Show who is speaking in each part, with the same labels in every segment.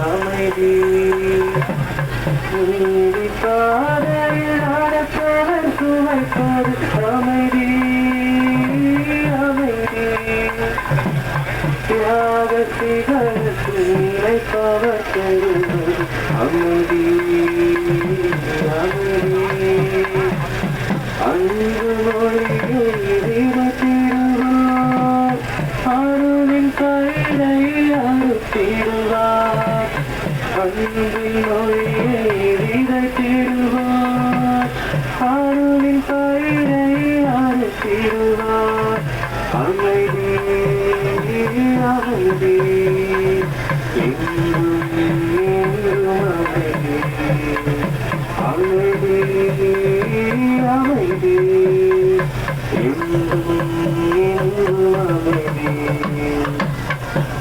Speaker 1: அமைதி பாதையில் நடப்பவர் சுமைப்பது அமைதி அமைதி தியாகத்திகளுக்கு நினைப்பவர் பெறுவது அமைதி அமைதி அன்பு மொழியில் திருவார் அருளின் கைதை அறுத்திடுவார் அன்பின் மொழியை விதைத்திடுவார் அருளின் கைதை அறுத்திடுவார் அமைதி அமைதி எங்கும் எங்கும் அமைதி அமைதி எங்கும் எங்கும் அமைதி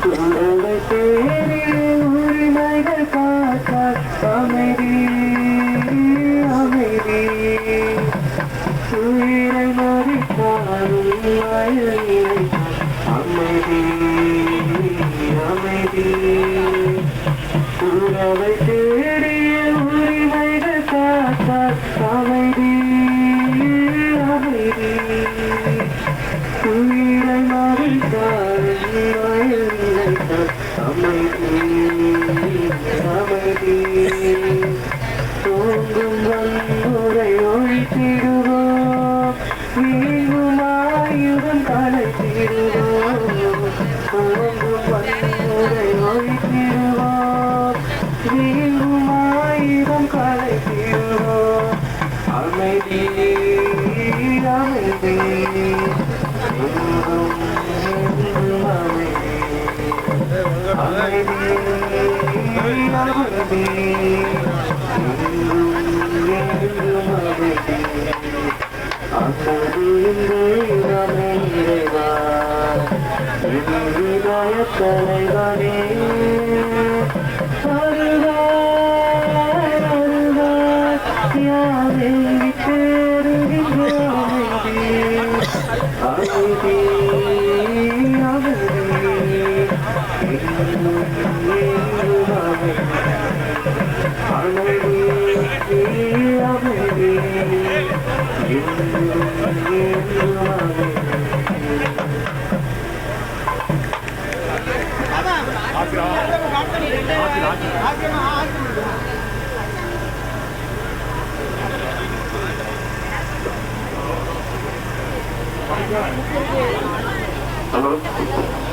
Speaker 1: குழந்தை பேரில் உரிமைகள் காத்தால் அமைதி அமைதி உயிரை மறித்தாலும் வயலில் அமைதி அமைதி உறவை தேடிய உரிமைகள் காத்தால் அமைதி அமைதி உயிரை மறித்தாலும் வயலில் அமைதி அமைதி தோங்கும் வன்முறை ஒழித்திடுவோம் வீங்கும் ஆயுதம் கலைத்திடுவோம் தோங்கும் வன்முறை ஒழித்திடுவோம் வீங்கும் ஆயுதம் கலைத்திடுவோம் அமைதி அமைதி எங்கும் எங்கும் அமைதி அமைதி அமைதி தலைவனே வருவார் வருவார் யாரை தேடுகின்ற அமைதி அமைதி அமைதி அமைதி Hello?